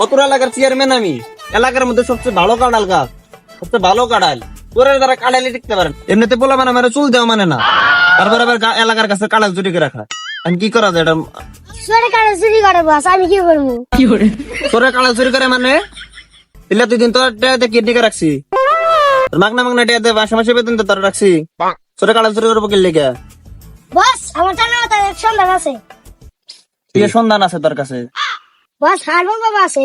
অতুর এলাকার চেয়ারম্যান আমি, এলাকার মধ্যে সবচেয়ে ভালো কাঁড়াল গাছ, সবচেয়ে ভালো কাঁড়াল। তোর দ্বারা কাঁড়ালি টিকতে পারেন, এমনিতে বলা মানে আমার চুল দেওয়া মানে না, তারপর আবার এলাকার কাছে কাঁড়াল চুরি করে রাখা। আমি কি করা যায় এটা? সরে কারে চুরি করে বাস, আমি কি করবো? তোরে কাঁড়াল চুরি করে মানে এলে তুই দিন তোর কিডনিকে রাখছি, মাগনা মাগনা টিয়াতে মাসে মাসে বেতন তো তোর রাখছি, তোরে কাঁড়াল চুরি করবো কি লেগে? বস আমার জানা মতো এক সন্ধান আছে। কি সন্ধান আছে তোর কাছে? বস হারমোন বাবা আছে।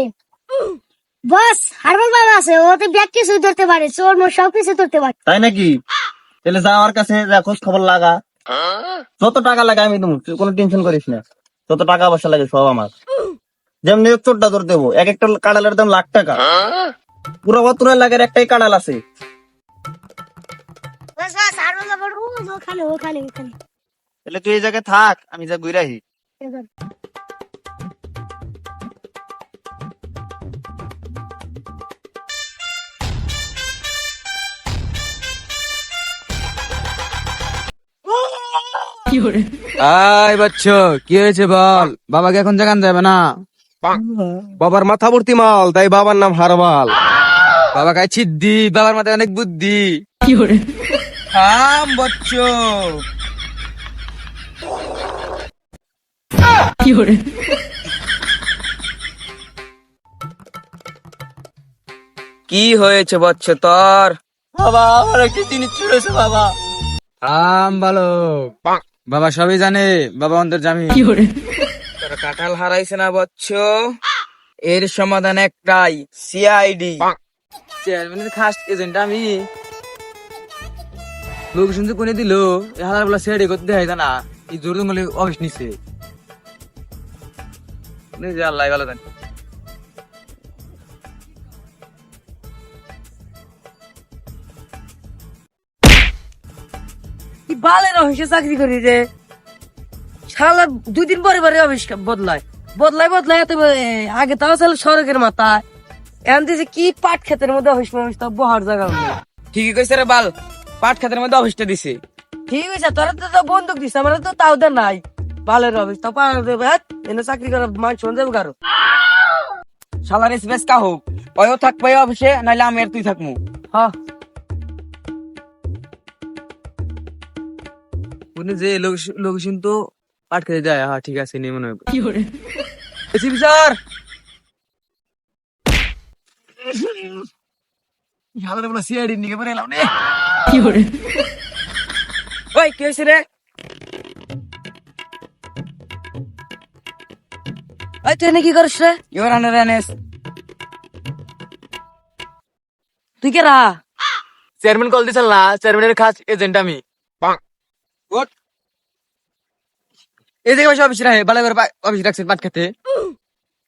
বস হারমোন বাবা আছে, ওতে ব্যাগ কিছু ধরতে পারে, চোর মোর সব কিছু ধরতে পারে। তাই নাকি? তাহলে যা আমার কাছে, যা খোঁজ খবর লাগা, যত টাকা লাগে আমি তুমি কোনো টেনশন করিস না, যত টাকা পয়সা লাগে সব আমার। যেমনি চোরটা ধর দেবো, এক একটা কাঁড়ালের দাম লাখ টাকা, পুরো অতুরা লাখের একটাই কাঁড়াল আছে। বস বস হারমোন বাবা রোজ ওখানে ওখানে ওখানে। তাহলে তুই এই জায়গায় থাক, আমি যা ঘুরাহি। আয় বাচ্চ, কি হয়েছে বল? বাবাকে এখন জাগান যাবে না? বাবার মাথা ভর্তি মাল, তাই বাবার নাম হারমাল। বাবা গায়ে ছিদ্দি, বাবার মাথায় অনেক বুদ্ধি। থাম বচ্চ। কি হয়েছে বচ্চ তোর? বাবা আমার একটা জিনিস চুরেছে বাবা। থাম বালক, বাবা সবই জানে, বাবা অন্তর্জামী। তোর কাঁঠাল হারাইছে না বচ্চ, এর সমাধান একটাই, সিআইডি। চেয়ারম্যানের খাস এজেন্ট আমি। লোক শুনতে কোনে দিল, এ হাজার বলা সিআইডি করতে হয় না, এই জোর জঙ্গলে অফিস নিছে। আল্লাহ ভালো জানে। কি বালের অফিসে চাকরি করি রে, শালা দুদিন পরে পরে অফিস বদলায় বদলায় বদলায় এত আগে তাও ছিল সড়কের মাথায়, এখন দিয়েছে কি পাট ক্ষেতের মধ্যে অফিস মফিস তাও বহার জায়গা নেই। ঠিকই কইছে রে বাল, পাট খাতের মধ্যে অফিসটা দিছে। ঠিক আছে, তোরা তো বন্দুক দিস, আমার তো তাও দে নাই। বালের অফিস তাও পাড়া দেবে, এনে চাকরি করার মান শোন যাবে কারো। শালার স্পেস কা হোক, ওয়ও থাকবে অফিসে, নাইলে আমি আর তুই থাকমু। হ্যাঁ উনি যে লোক শুনতো পাট খেতে যায়, হ্যাঁ ঠিক আছে নিয়ে মনে হবে। এসিপি স্যার, শালারে বলে সিআইডি নিয়ে পরে এলাম রে। ওই কি হয়েছে রে? ওই তুই এনে কি করিস রে? Your under NS. তুই কে রা? চেয়ারম্যান কল দিছিল না, চেয়ারম্যানের খাস এজেন্ট আমি। গুড। এই যে অফিস রাখে, ভালো করে অফিস রাখছে পাট খেতে।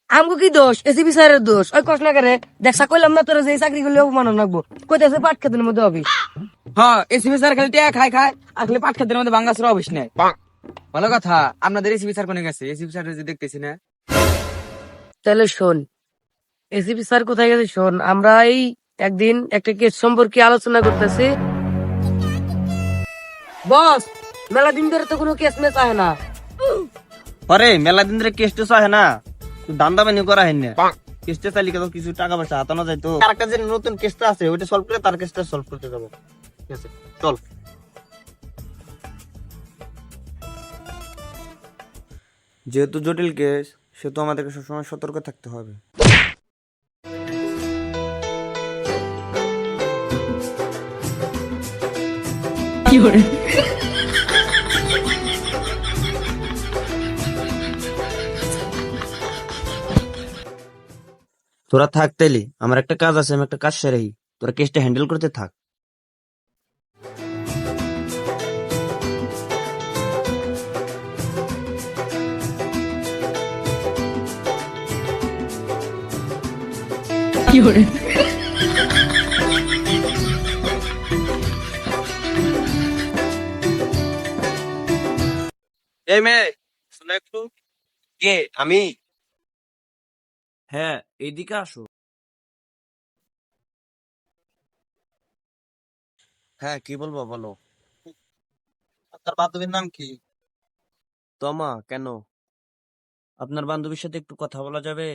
আমগো কি দোষ? এসিপি স্যারের দোষ। ওই কষ্ট না করে দেখা কইলাম না তোরা যে এই চাকরি করলে অপমান রাখবো, কইতেছে পাট ক্ষেতের মধ্যে অফিস। হ্যাঁ এসিপি স্যার খালি টিয়া খায় খায়, আসলে পাট খেতের মধ্যে বাংলাদেশের অফিস নেই। ভালো কথা, আপনাদের এসিপি স্যার কোনে গেছে? এসিপি স্যার যে দেখতেছি না। তাহলে শোন, এসিপি স্যার কোথায় গেছে শোন। আমরা এই একদিন একটা কেস সম্পর্কে আলোচনা করতেছি। বস মেলা দিন ধরে তো কোনো কেস মেস আহে না। আরে মেলা দিন ধরে কেস টেস হয় না, ধান্দা বানি করা হয় না, কেসটা চালিয়ে তো কিছু টাকা পয়সা হাতানো যায়। তো আরেকটা যে নতুন কেসটা আছে ওইটা সলভ করে তার কেসটা সলভ করতে যাবো। ঠিক আছে চল। যেহেতু জটিল কেস, সেহেতু আমাদেরকে সবসময় সতর্ক থাকতে হবে। তোরা থাক তাইলে, আমার একটা কাজ আছে, আমি একটা কাজ সেরাই, তোরা কেসটা হ্যান্ডেল করতে থাক। এই মেয়ে শোনো একটু। কে? আমি? হ্যাঁ এইদিকে আসো। হ্যাঁ কি বলবো বলো। আপনার বান্ধবীর নাম কি? তমা। কেন? আপনার বান্ধবীর সাথে একটু কথা বলা যাবে?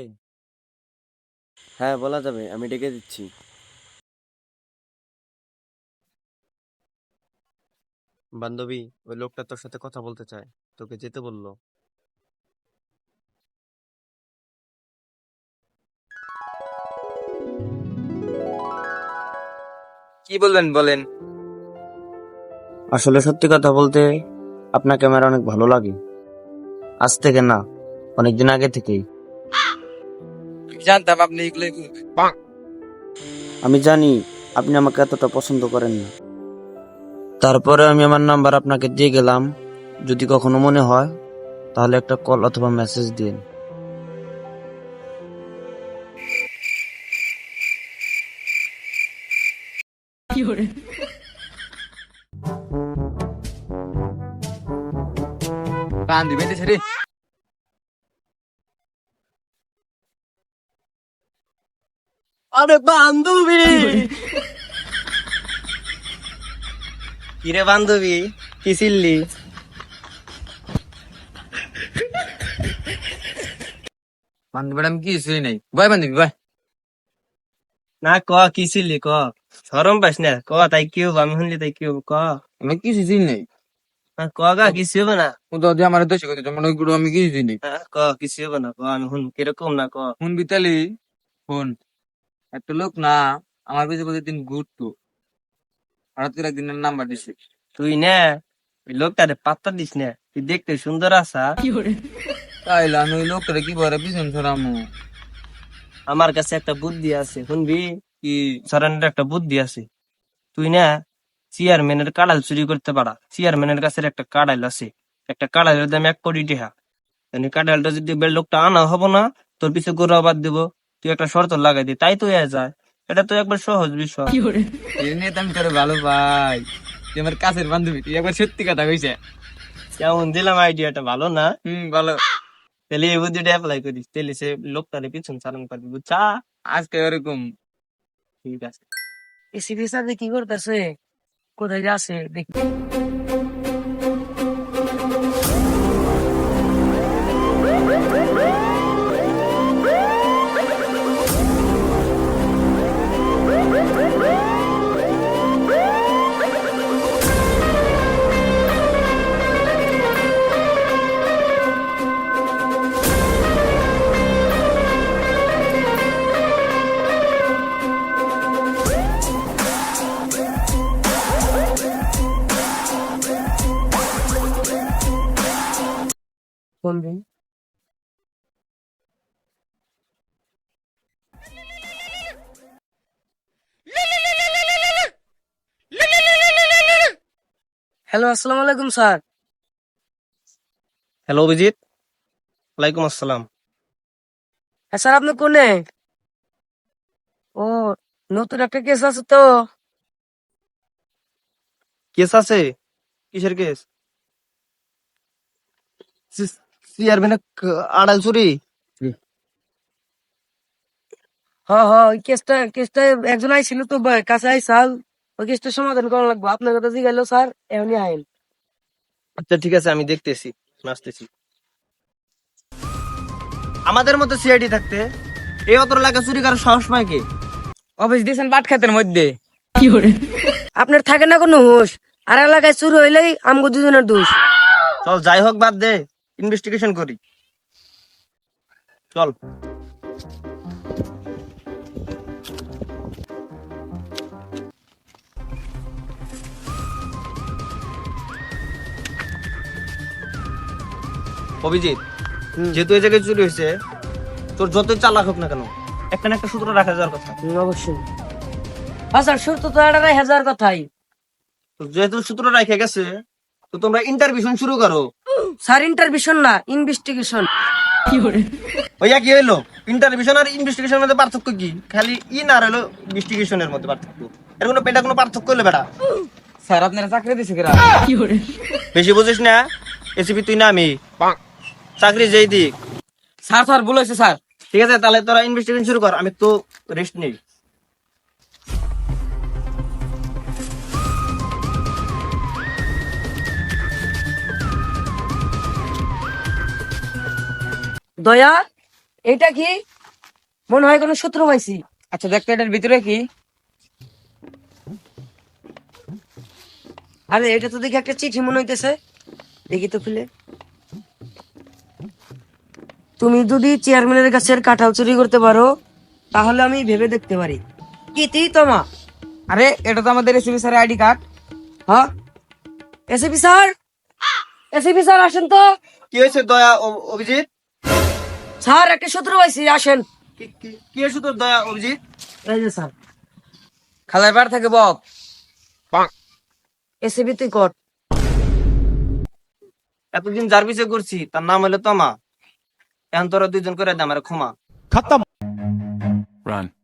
হ্যাঁ বলা যাবে, আমি ডেকে দিচ্ছি। বান্ধবী, ওই লোকটা তোর সাথে কথা বলতে চায়, তোকে যেতে বললো। কি বলবেন বলেন। আসলে সত্যি কথা বলতে আপনাকে আমার অনেক ভালো লাগে, আজ থেকে না, অনেকদিন আগে থেকেই। জানতাম আপনি এগুলোই বলবেন। আমি জানি আপনি আমাকে এতটা পছন্দ করেন না, তারপরে আমি আমার নাম্বার আপনাকে দিয়ে গেলাম। যদি কখনো মনে হয় তাহলে একটা কল অথবা মেসেজ দিন। কান দিবে রে। আরে বান্ধবী, কিরে বান্ধবী, কি ছিললি? বান্ধবী আমি কিছুই নাই, বয় বান্ধবী বয়। না ক, কি ছিললি ক, শরম পাস না, ক তাই কি হবো, আমি শুনলি তাই কি হবো, ক আমি কিছু চিনি নাই। না, ক গা, কিছু হবে না। ও তো দিয়ে আমার দোষে কথা মনে করো আমি কিছু চিনি নাই। ক কিছু হবে না, ক আমি শুন, কিরকম না ক। ফোন বিতালি ফোন, একটা লোক না আমার পিছনে প্রতিদিন ঘুরতো, হঠাৎ করে একদিনের নাম্বার দিছে। তুই না ওই লোকটারে পাত্তা দিস না, তুই দেখতে সুন্দর আসা। তাইলে আমি ওই লোকটারে কি বলে পিছন ছড়ামু। আমার কাছে একটা বুদ্ধি আছে, শুনবি? কি সরানের একটা বুদ্ধি আছে। তুই না চেয়ারম্যানের কাড়াল চুরি করতে পারা। চেয়ারম্যানের কাছে একটা কাড়াইল আছে, একটা কাড়াইলের দাম 1 কোটি টাকা। কাড়াইলটা যদি লোকটা আনা হবো না, তোর পিছে গোড়া বাদ দিব, তুই একটা শর্ত লাগাই দি, তাই তো হয়ে যায়। এটা তো একবার সহজ বিষয়। এই নিয়ে তো আমি তোর ভালো ভাই, তুই আমার কাছের বান্ধবী, তুই একবার সত্যি কথা কইছে। কেমন দিলাম আইডিয়াটা, ভালো না? ভালো। তাহলে এই বুদ্ধিটা অ্যাপ্লাই করিস, তাহলে সে লোকটারে পিছন চালান পারবি, বুঝছা? আজকে ওরকম ঠিক আছে। এসিপি স্যার কি করতেছে, কোথায় যাচ্ছে দেখি। ফোন দিন। হ্যালো, আসসালামু আলাইকুম স্যার। হ্যালো অভিজিৎ, ওয়ালাইকুম আসসালাম। হ্যাঁ স্যার, আপনি কোনে? ও, নতুন একটা কেস আছে তো। কেস আছে? কিসের কেস? চেয়ারম্যানের আড়াল চুরি? হ্যাঁ হ্যাঁ, ওই কেসটা একজন আইছিল তো কাছে আইসাল, ওই কেসটা সমাধান করা লাগবে। আপনার কথা জিগাইলো স্যার, এমনি আইন। আচ্ছা ঠিক আছে, আমি দেখতেছি, আসতেছি। আমাদের মতো সিআইডি থাকতে এই অত এলাকা চুরি করার সাহস পায় কে? অফিস দিয়েছেন পাট খেতের মধ্যে। আপনার থাকে না কোনো হুঁশ, আর এলাকায় চুরি হইলেই আমগো দুজনের দোষ। চল যাই হোক, বাদ দে, ইনভেস্টিগেশন করি, চল। অভিজিৎ, যেহেতু এই জায়গায় চুরি হয়েছে, তোর যতই চালাক হোক না কেন, একটা না একটা সূত্র রাখা যাওয়ার কথা। অবশ্যই। হ্যাঁ স্যার, সত্য তো এটা 1000 কথাই। তো যেহেতু সূত্র রাখে গেছে, তো তোমরা ইন্টারভিউশন শুরু করো। স্যার, ইন্টারভিশন না, ইনভেস্টিগেশন। ওই কি হইলো? ইন্টারভিউশন আর ইনভেস্টিগেশনের মধ্যে পার্থক্য কি? খালি না হলো ইনভেস্টিগেশনের মধ্যে পার্থক্য, এর কোনো পার্থক্য হইলো বেটা? স্যার আপনারা চাকরি দিছে কেরা? বেশি বুঝিস না, এসিপি তুই না আমি, চাকরি যেই দিক। স্যার স্যার ভুল হয়েছে স্যার। ঠিক আছে, তাহলে তোরা ইনভেস্টিগেশন শুরু কর, আমি তো রেস্ট নেই। দয়া, এটা কি? মনে হয় কোনো শত্রু পাইছি। আচ্ছা দেখতো এটার ভিতরে কি? আরে এটা তো দেখি একটা চিঠি মনে হইতেছে, দেখি তো খুলে। তুমি যদি চেয়ারম্যানের কাছের কাঁঠাল চুরি করতে পারো তাহলে আমি ভেবে দেখতে পারি। কি তুই তোমা? আরে এটা তো আমাদের এসিবি স্যারের আইডি কার্ড। হ্যাঁ, এসিপি স্যার, এসিপি স্যার আসেন তো। কি হয়েছে দয়া অভিজিৎ? স্যার একটা শত্রু পাইছি, আসেন। কি হয়েছে তোর দয়া অভিজিৎ? এই যে স্যার, খালার পার থেকে বক। এসিপি তুই কর। এতদিন যার পিছে করছি তার নাম হলো তমা। এখন তোরা দুইজন করে দে আমার ক্ষমা। Run.